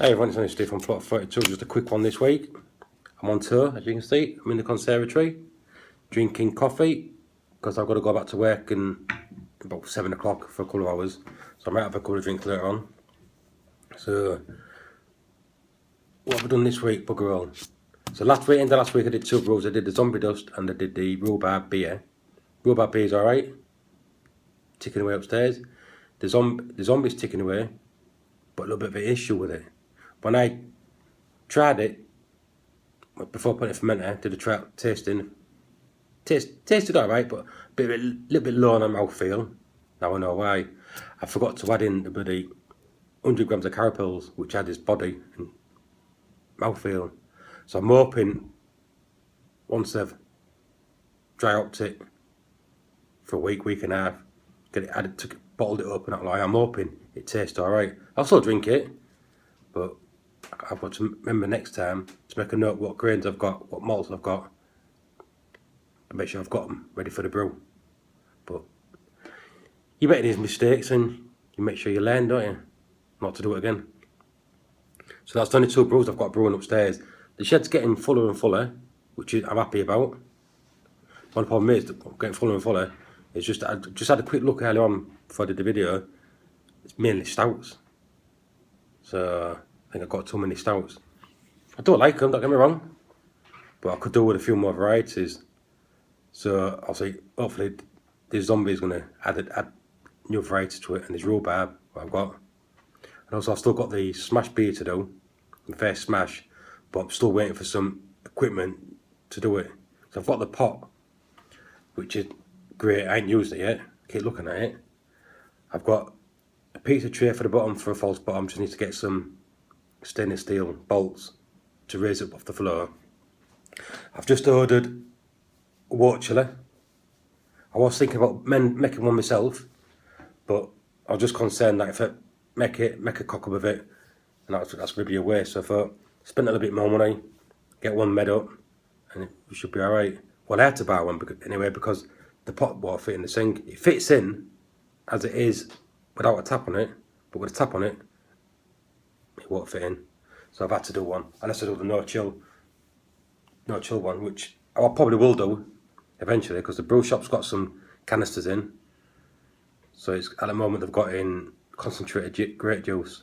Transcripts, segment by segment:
Hey everyone, it's only Steve from Plot 32, just a quick one this week. I'm on tour, as you can see. I'm in the conservatory, drinking coffee, because I've got to go back to work in about 7 o'clock for a couple of hours. So I might have a couple of drinks later on. So, what have I done this week, bugger all? So end of last week I did 2 brews. I did the zombie dust and I did the rhubarb beer. Rhubarb beer is alright, ticking away upstairs. The zombie's ticking away, but a little bit of an issue with it. When I tried it, before putting it in fermenter, did a trial tasting. Tasted alright, but a little bit low on the mouthfeel. Now I know why. I forgot to add in the bloody 100 grams of carapils, which had its body and mouthfeel. So I'm hoping, once I've dry hopped it for a week and a half, get it added, bottled it up, and I'm hoping it tastes alright. I'll still drink it, but I've got to remember next time to make a note what grains I've got, what malts I've got, and make sure I've got them ready for the brew. But you make these mistakes and you make sure you learn, don't you? Not to do it again. So that's only 2 brews I've got brewing upstairs. The shed's getting fuller and fuller, which I'm happy about. One problem is that getting fuller and fuller. It's just I just had a quick look earlier on before I did the video. It's mainly stouts. So I think I've got too many stouts. I don't like them, don't get me wrong, but I could do with a few more varieties. So I'll say, hopefully this zombie is going to add new varieties to it, and this rhubarb what I've got. And also I've still got the smash beer to do, the first smash, but I'm still waiting for some equipment to do it. So I've got the pot, which is great. I ain't used it yet. Keep looking at it. I've got a piece of tray for the bottom for a false bottom. Just need to get some stainless steel bolts to raise it off the floor. I've just ordered a water chiller. I was thinking about making one myself, but I was just concerned that if I make a cock up of it, and that's going to be a waste. So I thought, spend a little bit more money, get one made up, and it should be alright. Well, I had to buy one anyway because the pot won't fit in the sink. It fits in as it is without a tap on it, but with a tap on it, it won't fit in. So I've had to do one. Unless I do the no chill one, which I probably will do eventually, because the brew shop's got some canisters in. So it's at the moment they've got in concentrated grape juice.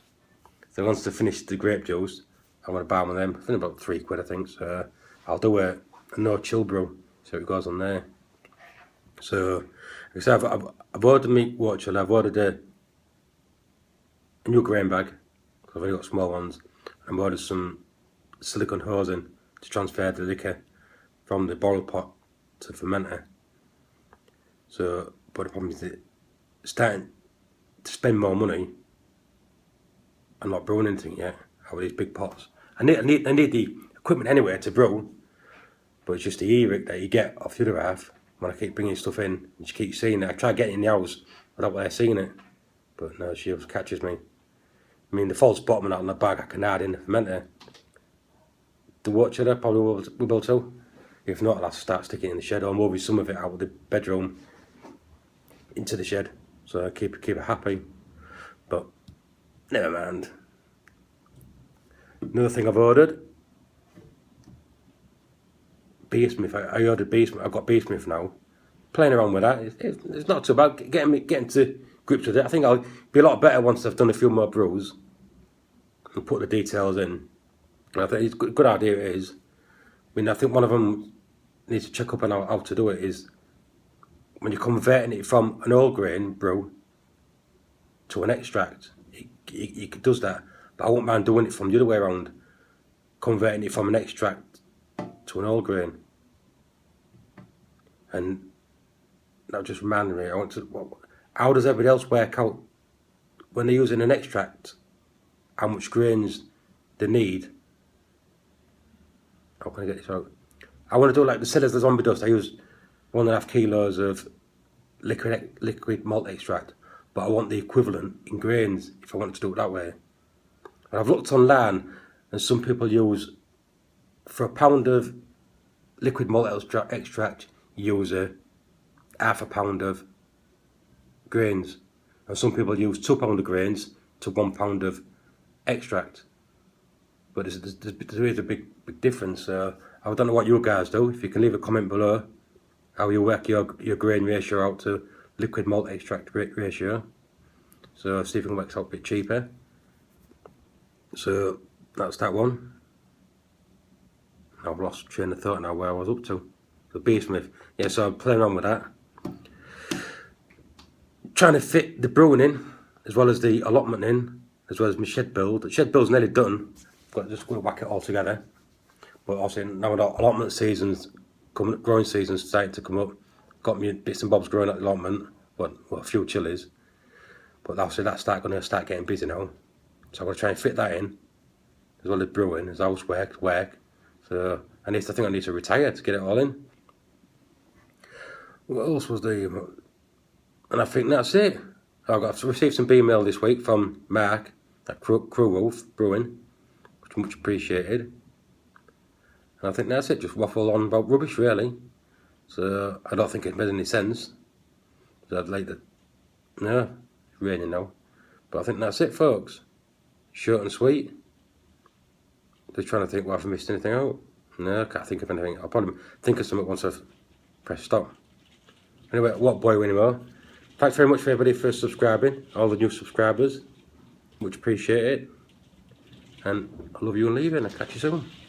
So once they finish the grape juice, I'm going to buy one of them. I think about £3 I think. So I'll do a no chill brew. So it goes on there. So like I said, I've ordered my water chiller. I've ordered a new grain bag, because I've only got small ones. I've ordered some silicone hosing to transfer the liquor from the boil pot to the fermenter. So, but the problem is that starting to spend more money and not brewing anything yet out of these big pots. I need the equipment anyway to brew, but it's just the e-rig that you get off the other half when I keep bringing stuff in and you keep seeing it. I try getting in the house without seeing it, but no, she always catches me. I mean, the false bottom and that on the bag I can add in the fermenter. The water chiller probably will be able to. If not, I'll have to start sticking it in the shed, or moving some of it out of the bedroom into the shed, so I keep it happy. But never mind. Another thing I've ordered, Beersmith. I ordered Beersmith. I've got Beersmith now. Playing around with that, it's not too bad. Getting to grips with it. I think I'll be a lot better once I've done a few more brews and put the details in. And I think it's a good idea it is. I mean, I think one of them needs to check up on how to do it is when you're converting it from an old grain brew to an extract. It does that, but I won't mind doing it from the other way around, converting it from an extract to an old grain. And that just reminded me, how does everybody else work out when they're using an extract how much grains they need? How can I get this out? I want to do like the Sellers, the zombie dust. I use 1.5 kilos of liquid malt extract, but I want the equivalent in grains if I want to do it that way. And I've looked online, and some people use, for a pound of liquid malt extract, you use half a pound of grains, and some people use 2 pounds of grains to 1 pound of extract. but there is a big difference. I don't know what you guys do. If you can leave a comment below how you work your grain ratio out to liquid malt extract ratio. So see if it works out a bit cheaper. So that's that one. I've lost train of thought now where I was up to. The Beesmith. Yeah, so I'm playing on with that. Trying to fit the brewing in, as well as the allotment in, as well as my shed build. The shed build's nearly done. Got just going to whack it all together. But obviously now the allotment season's coming, growing season's starting to come up. Got me bits and bobs growing at the allotment, but a few chilies. But obviously that's going to start getting busy now. So I'm going to try and fit that in, as well as brewing, as housework, work. So I think I need to retire to get it all in. What else was there? And I think that's it. I received some email this week from Mark at Crew Wolf Brewing, which is much appreciated. And I think that's it. Just waffle on about rubbish, really. So I don't think it made any sense. So I'd like to. No, it's raining now. But I think that's it, folks. Short and sweet. Just trying to think what I've missed anything out. No, I can't think of anything. I'll probably think of something once I've pressed stop. Anyway, what boy anymore. Thanks very much for everybody for subscribing, all the new subscribers. Much appreciated. And I love you and leaving. I'll catch you soon.